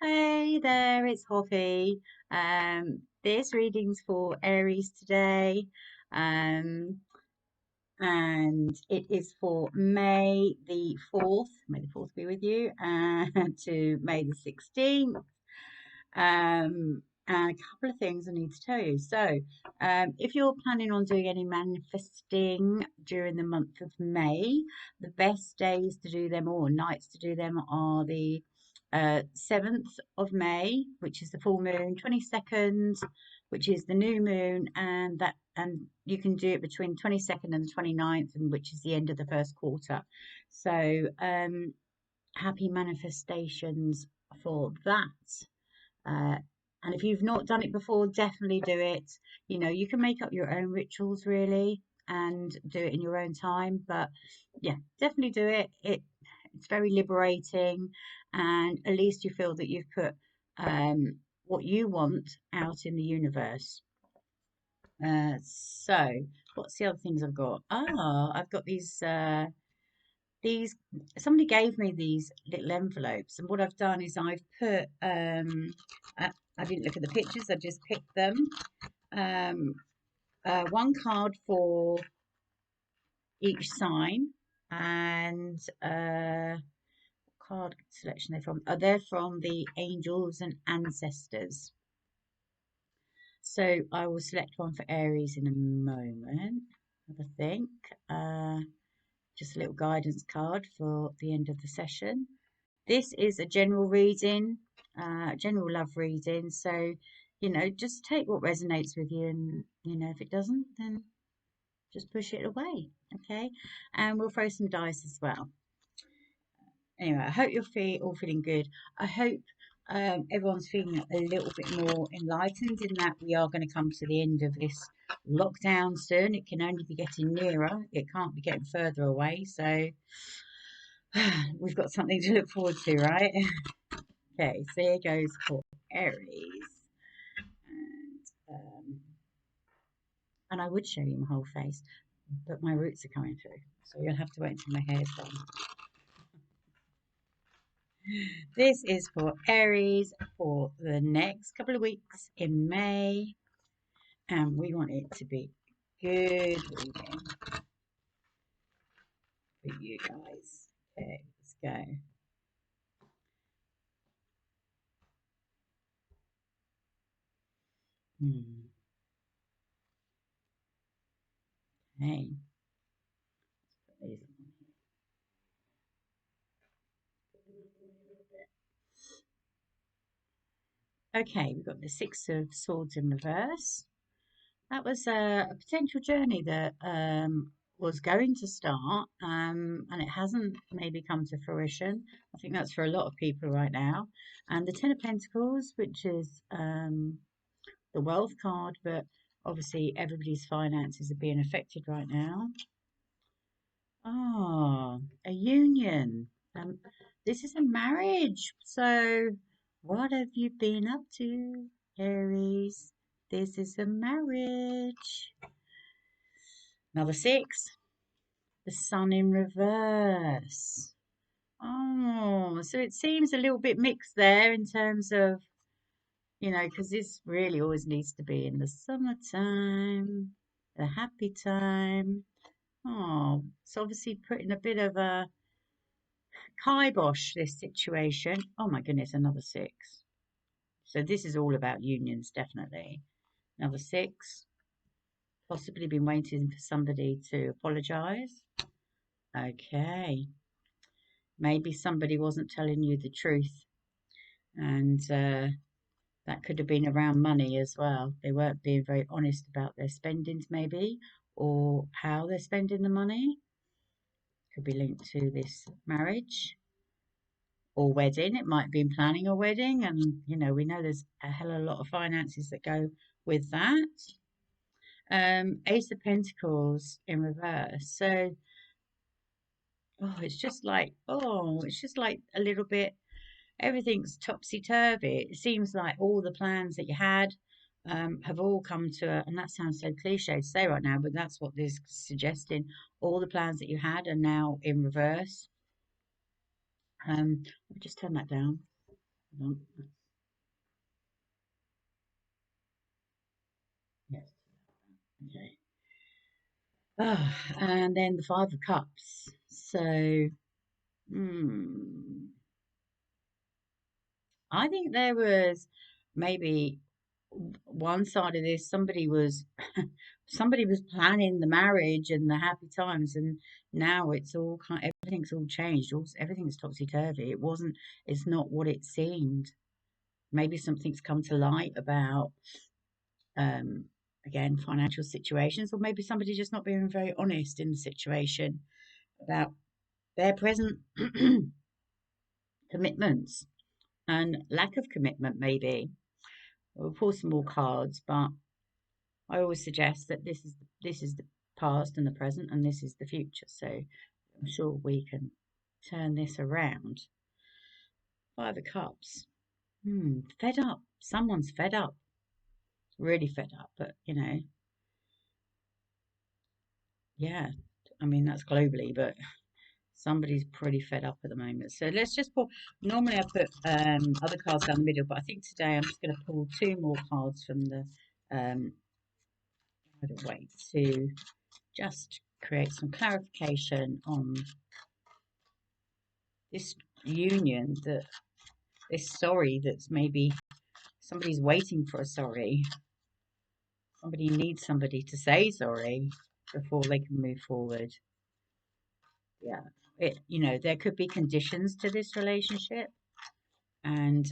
Hey there, it's Hoffy. This reading's for Aries today, um, and it is for May the 4th. May the 4th be with you, to May the 16th. And a couple of things I need to tell you. So, if you're planning on doing any manifesting during the month of May, the best days to do them or nights to do them are the 7th of May, which is the full moon, 22nd, which is the new moon, and you can do it between 22nd and the 29th, and which is the end of the first quarter. So, happy manifestations for that. Uh, and if you've not done it before, definitely do it. You can make up your own rituals really and do it in your own time. But yeah, definitely do it. It's very liberating, and at least you feel that you've put what you want out in the universe. So what's the other things I've got? I've got these somebody gave me these little envelopes, and what I've done is I've put I didn't look at the pictures, I just picked them. um, One card for each sign, and what card selection they're from. They're from the angels and ancestors. So I will select one for Aries in a moment. Have a think. Just a little guidance card for the end of the session. This is a general reading, general love reading. So, just take what resonates with you, and if it doesn't, then just push it away. Okay, and we'll throw some dice as well. Anyway, I hope you're all feeling good. I hope everyone's feeling a little bit more enlightened in that we are going to come to the end of this lockdown soon. It can only be getting nearer. It can't be getting further away. So we've got something to look forward to, right? Okay, so here goes for Aries. And I would show you my whole face, but my roots are coming through. So you'll have to wait until my hair's done. This is for Aries for the next couple of weeks in May. And we want it to be good reading for you guys. Okay, let's go. Okay. Okay, we've got the Six of Swords in reverse. That was a potential journey that was going to start, and it hasn't maybe come to fruition. I think that's for a lot of people right now. And the Ten of Pentacles, which is the wealth card, but obviously everybody's finances are being affected right now. Ah, a union. This is a marriage. So, what have you been up to, Aries? This is a marriage. Another six. The sun in reverse. Oh, so it seems a little bit mixed there in terms of, because this really always needs to be in the summertime, the happy time. Oh, it's obviously putting a bit of a kibosh, this situation. Oh my goodness, another six. So this is all about unions, definitely. Another six. Possibly been waiting for somebody to apologize. Okay. Maybe somebody wasn't telling you the truth, and that could have been around money as well. They weren't being very honest about their spendings, maybe, or how they're spending the money. Could be linked to this marriage or wedding. It might have been planning a wedding, and we know there's a hell of a lot of finances that go with that. Ace of Pentacles in reverse. So, it's just like a little bit. Everything's topsy turvy. It seems like all the plans that you had have all come to, and that sounds so cliche to say right now, but that's what this is suggesting. All the plans that you had are now in reverse. Let me just turn that down. Hold on. Yes. Okay. And then the Five of Cups. So, hmm, I think there was maybe one side of this. Somebody was planning the marriage and the happy times, and now it's all everything's all changed. Everything's topsy turvy. It wasn't. It's not what it seemed. Maybe something's come to light about um, again financial situations, or maybe somebody just not being very honest in the situation about their present commitments and lack of commitment. Maybe we'll pull some more cards, but I always suggest that this is the past and the present, and this is the future. So I'm sure we can turn this around. Five of Cups. Fed up. Someone's fed up. Really fed up. But yeah. I mean that's globally, but somebody's pretty fed up at the moment. So let's just pull. Normally I put other cards down the middle, but I think today I'm just going to pull two more cards from the way to just create some clarification on this union, that this sorry that's maybe somebody's waiting for a sorry. Somebody needs somebody to say sorry before they can move forward. Yeah. There could be conditions to this relationship. And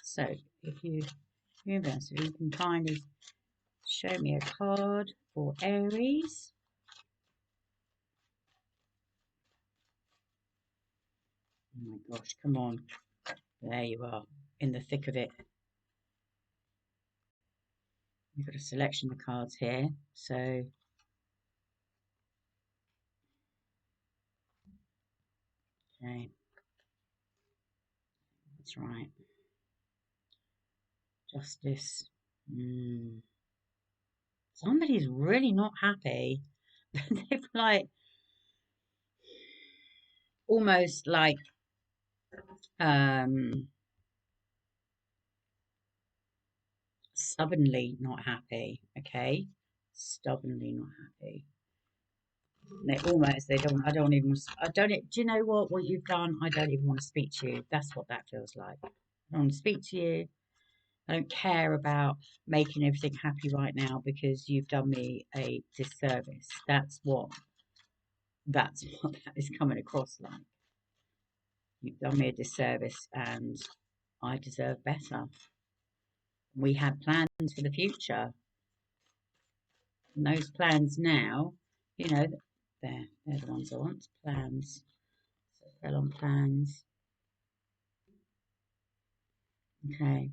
so if you universe, if you can kindly show me a card for Aries. Oh my gosh, come on. There you are, in the thick of it. We've got a selection of cards here. So, okay, that's right. Justice. Somebody's really not happy. They've almost um stubbornly not happy. Okay, stubbornly not happy. They don't. I don't even. I don't. Do you know what you've done? I don't even want to speak to you. That's what that feels like. I don't want to speak to you. I don't care about making everything happy right now because you've done me a disservice. That's what that is coming across like. You've done me a disservice and I deserve better. We had plans for the future. And those plans now, you know, they're the ones I want. Plans. So fell on plans. Okay.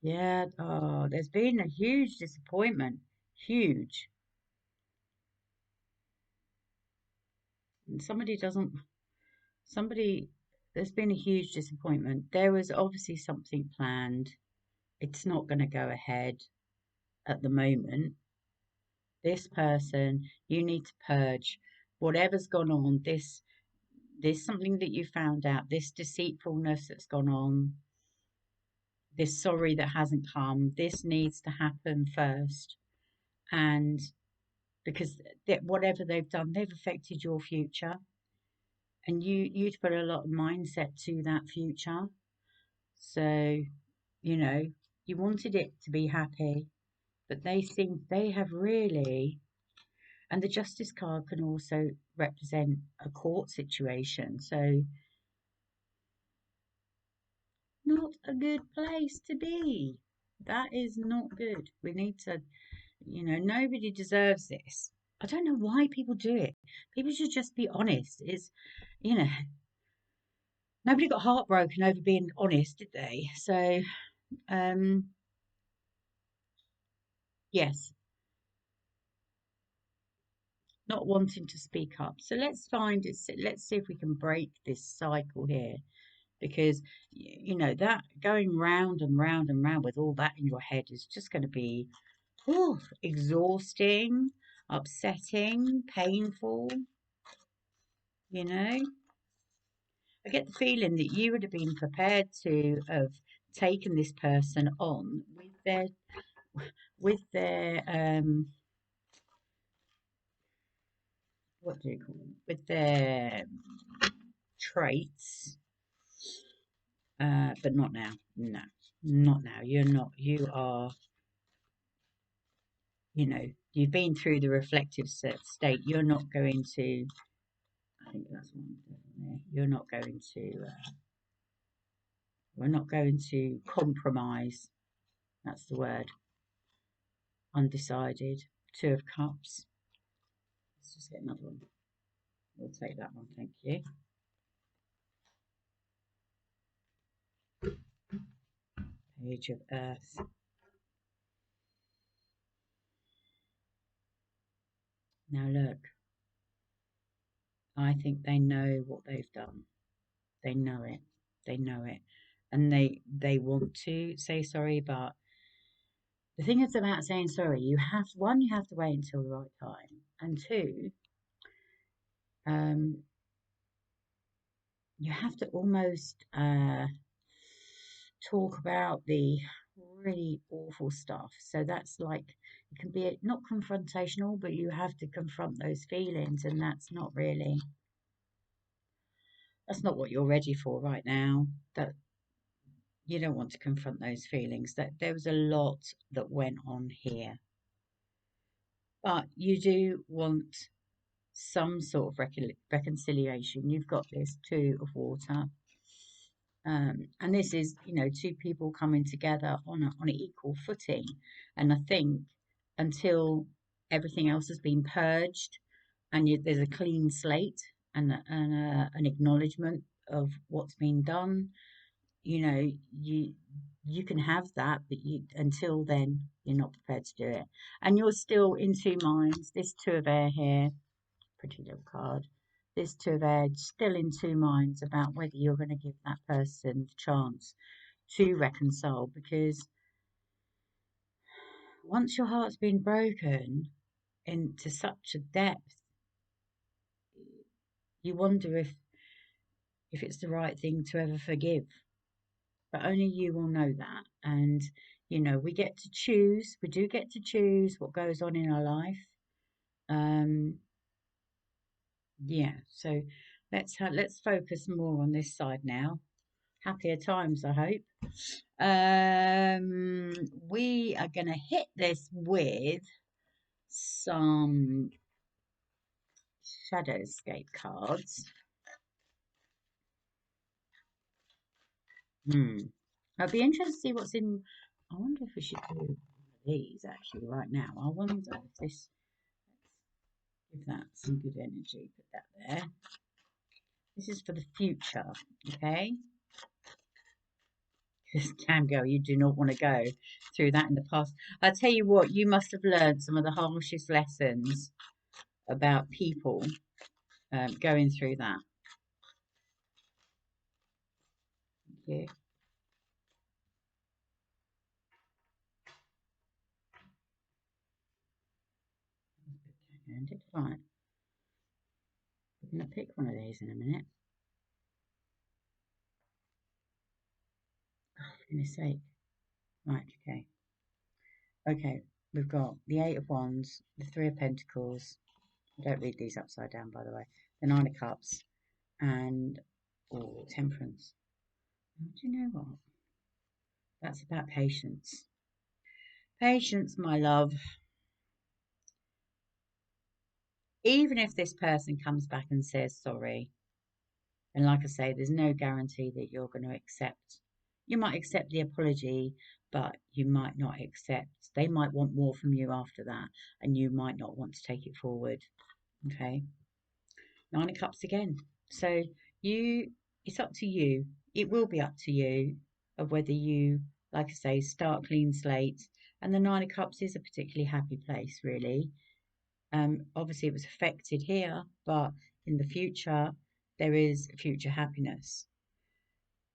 Yeah. Oh, there's been a huge disappointment. Huge. And somebody, there's been a huge disappointment. There was obviously something planned. It's not going to go ahead at the moment. This person, you need to purge whatever's gone on. This something that you found out, this deceitfulness that's gone on, this sorry that hasn't come, this needs to happen first. And because whatever they've done, they've affected your future. And you'd put a lot of mindset to that future. So, you know, you wanted it to be happy, but they have really, and the Justice card can also represent a court situation. So, not a good place to be. That is not good. We need to, nobody deserves this. I don't know why people do it. People should just be honest. You know, nobody got heartbroken over being honest, did they? So, um, yes, not wanting to speak up. So let's find it. Let's see if we can break this cycle here, because that going round and round and round with all that in your head is just going to be exhausting, upsetting, painful. You know. I get the feeling that you would have been prepared to have taken this person on with their what do you call them? With their traits, but not now. No, not now. You're not. You are. You know, you've been through the reflective state. You're not going to. I think that's one there. You're not going to. We're not going to compromise. That's the word. Undecided. Two of Cups. Let's just get another one. We'll take that one. Thank you. Page of Earth. Now look. I think they know what they've done. They know it. They know it. And they want to say sorry, but the thing is about saying sorry, you have to wait until the right time. And two, um, you have to almost talk about the really awful stuff. So that's like it can be not confrontational, but you have to confront those feelings, and that's not what you're ready for right now. That you don't want to confront those feelings. That there was a lot that went on here, but you do want some sort of reconciliation. You've got this Two of Water, and this is two people coming together on an equal footing. And I think until everything else has been purged and there's a clean slate and an acknowledgement of what's been done, you you can have that, but until then you're not prepared to do it, and you're still in two minds. This Two of Air here, pretty little card. This Two of Air, still in two minds about whether you're going to give that person the chance to reconcile, because once your heart's been broken into such a depth, you wonder if it's the right thing to ever forgive. But only you will know that. And we get to choose. We do get to choose what goes on in our life. Um, yeah. So let's focus more on this side now. Happier times, I hope. We are going to hit this with some Shadowscape cards. I'd be interested to see what's in. I wonder if we should do one of these actually right now. I wonder if this. Give that some good energy. Put that there. This is for the future, okay? Because damn girl, you do not want to go through that in the past. I tell you what, you must have learned some of the harshest lessons about people going through that. Thank you. Right. I'm going to pick one of these in a minute. Oh, for goodness sake. Right, okay. Okay, we've got the Eight of Wands, the Three of Pentacles. I don't read these upside down, by the way. The Nine of Cups, and Temperance. Do you know what? That's about patience. Patience, my love. Even if this person comes back and says sorry, and like I say, there's no guarantee that you're going to accept. You might accept the apology, but you might not accept. They might want more from you after that, and you might not want to take it forward. Okay. Nine of Cups again. So it's up to you. It will be up to you of whether you, like I say, start clean slate. And the Nine of Cups is a particularly happy place, really. Obviously, it was affected here, but in the future, there is future happiness.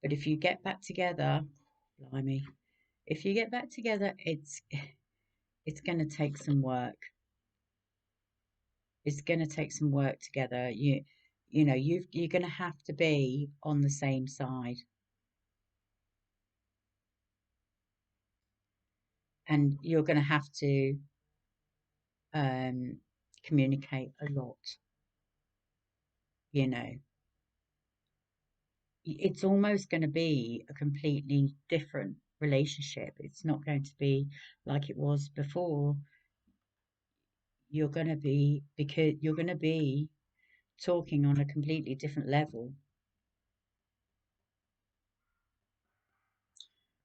But if you get back together, blimey, if you get back together, it's going to take some work. It's going to take some work together. You know, you're going to have to be on the same side, and you're going to have to um, communicate a lot. You know, it's almost going to be a completely different relationship. It's not going to be like it was before. You're going to be, because you're going to be talking on a completely different level.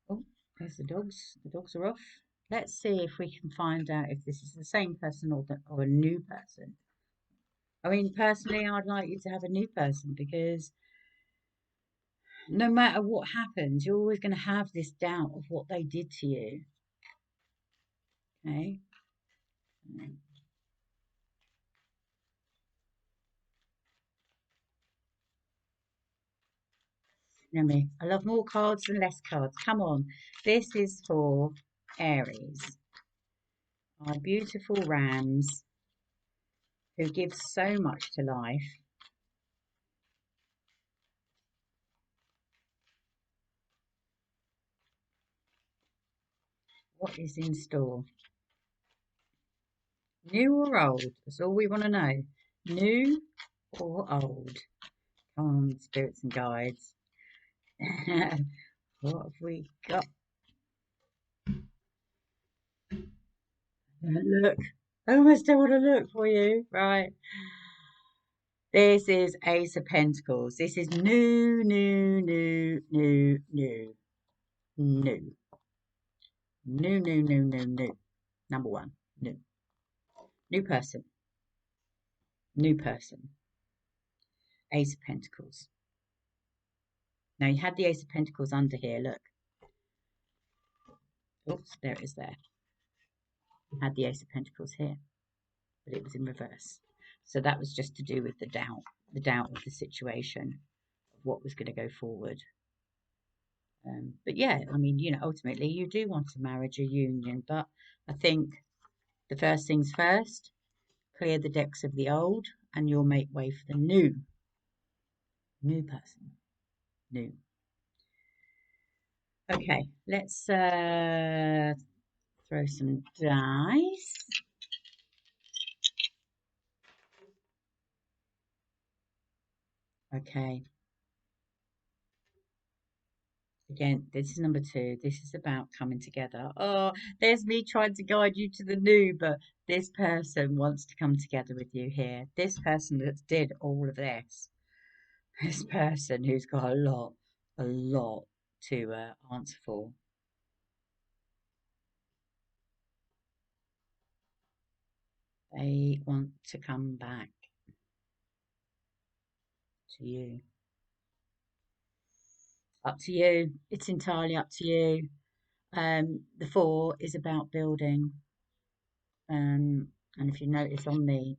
Oh, there's the dogs. The dogs are off. Let's see if we can find out if this is the same person or a new person. I mean, personally, I'd like you to have a new person because no matter what happens, you're always going to have this doubt of what they did to you. Okay? Yummy. I love more cards than less cards. Come on. This is for Aries, our beautiful rams who give so much to life. What is in store? New or old? That's all we want to know. New or old? Come on, spirits and guides. What have we got? Look. I almost don't want to look for you. Right. This is Ace of Pentacles. This is new, new, new, new, new, new, new, new, new, new, new. Number one, new. New person. New person. Ace of Pentacles. Now you had the Ace of Pentacles under here. Look. Oops, there it is there. You had the Ace of Pentacles here, but it was in reverse. So that was just to do with the doubt of the situation, of what was going to go forward. But yeah, I mean, you know, ultimately you do want a marriage, a union, but I think the first things first, clear the decks of the old and you'll make way for the new person, new. Okay, let's throw some dice. Okay, again, this is number two. This is about coming together. Oh, there's me trying to guide you to the new, but this person wants to come together with you here. This person that did all of this. This person who's got a lot to answer for. They want to come back to you. Up to you. It's entirely up to you. The four is about building. And if you notice on the,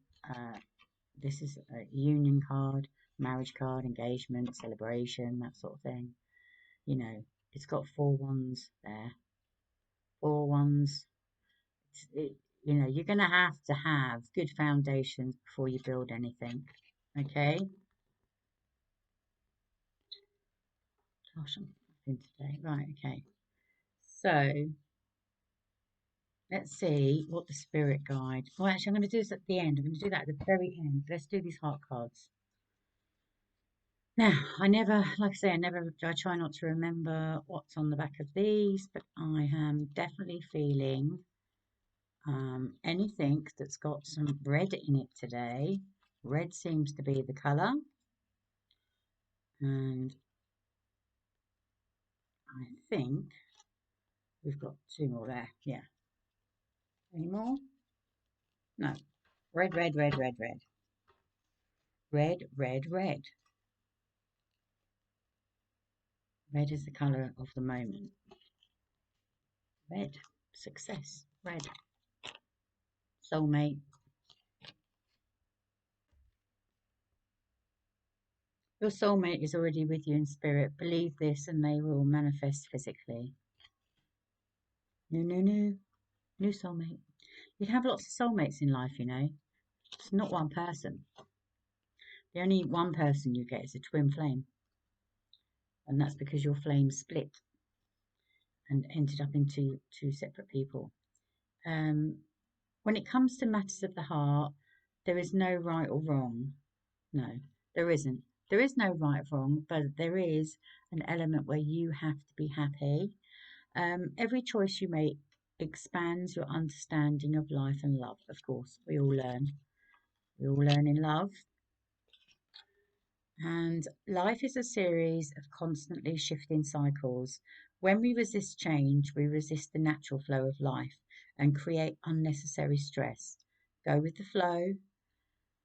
this is a union card, marriage card, engagement, celebration, that sort of thing. You know, it's got four wands there. Four wands. You know, you're going to have good foundations before you build anything. Okay. Gosh, I'm in today. Right. Okay. So let's see what the spirit guide. Oh, actually, I'm going to do this at the end. I'm going to do that at the very end. Let's do these heart cards. Now, I never, like I say, I try not to remember what's on the back of these, but I am definitely feeling anything that's got some red in it today. Red seems to be the colour. And I think we've got two more there. Yeah. Any more? No. Red, red, red, red, red. Red, red, red. Red is the colour of the moment. Red. Success. Red. Soulmate. Your soulmate is already with you in spirit. Believe this and they will manifest physically. No, no, no. New soulmate. You have lots of soulmates in life, you know. It's not one person. The only one person you get is a twin flame, and that's because your flame split and ended up into two separate people. Um, when it comes to matters of the heart, there is no right or wrong. No, there isn't. There is no right or wrong, but there is an element where you have to be happy. Every choice you make expands your understanding of life and love. Of course, we all learn. We all learn in love. And life is a series of constantly shifting cycles. When we resist change, we resist the natural flow of life and create unnecessary stress. Go with the flow,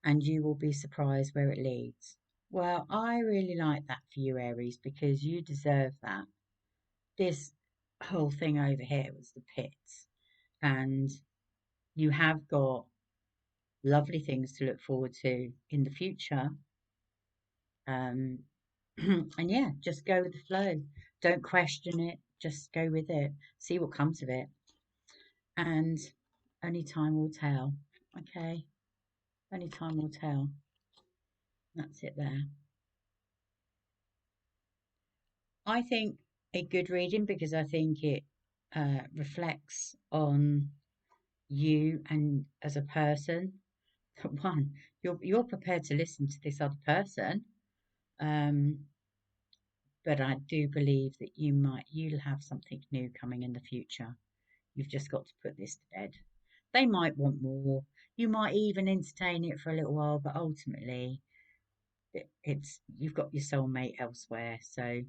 and you will be surprised where it leads. Well, I really like that for you, Aries, because you deserve that. This whole thing over here was the pits, and you have got lovely things to look forward to in the future. Um, and yeah, just go with the flow. Don't question it. Just go with it. See what comes of it. And only time will tell. Okay. Only time will tell. That's it there. I think a good reading because I think it reflects on you and as a person. One, you're prepared to listen to this other person. Um, but I do believe that you'll have something new coming in the future. You've just got to put this to bed. They might want more. You might even entertain it for a little while, but ultimately, it's you've got your soulmate elsewhere. So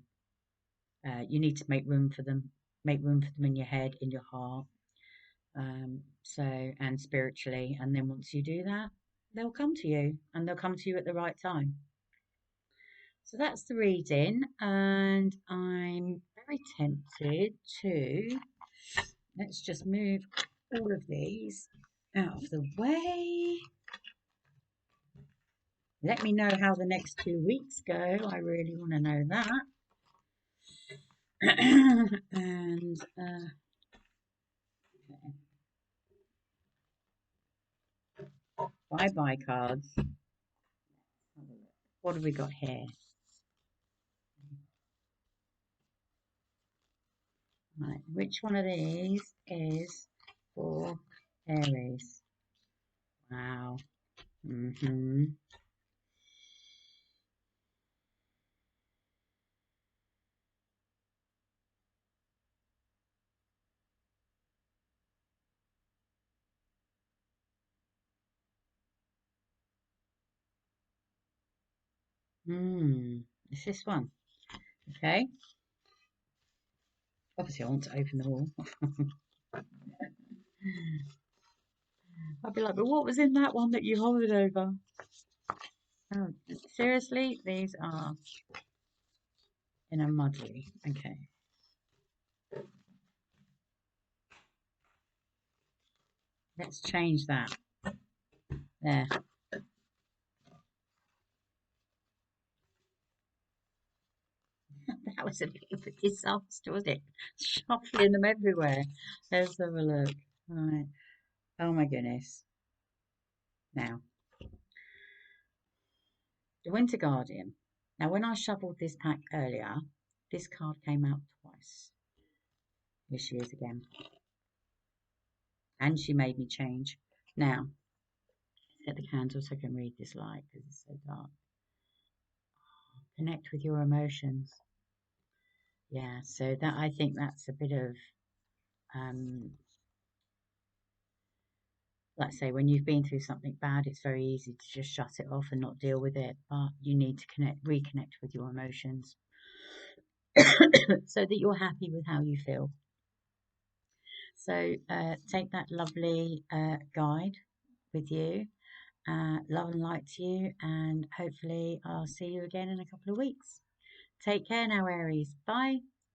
you need to make room for them. Make room for them in your head, in your heart. So and spiritually, and then once you do that, they'll come to you, and they'll come to you at the right time. So that's the reading, and I'm very tempted to let's just move all of these out of the way. Let me know how the next 2 weeks go. I really want to know that. And bye bye cards. What have we got here? Right, which one of these is for Aries? Wow. Mm-hmm. It's this one. Okay. Obviously, I want to open them all. I'd be like, but what was in that one that you hovered over? Oh, seriously? These are in a muddly. Okay. Let's change that. There. That was a bit of a disaster, wasn't it? Shuffling them everywhere. Let's have a look. Right. Oh my goodness. Now, the Winter Guardian. Now, when I shuffled this pack earlier, this card came out twice. Here she is again. And she made me change. Now, set the candle so I can read this light because it's so dark. Connect with your emotions. Yeah, so that I think that's a bit of like I say, when you've been through something bad, it's very easy to just shut it off and not deal with it. But you need to reconnect with your emotions so that you're happy with how you feel. So take that lovely guide with you. Love and light to you, and hopefully I'll see you again in a couple of weeks. Take care now, Aries. Bye.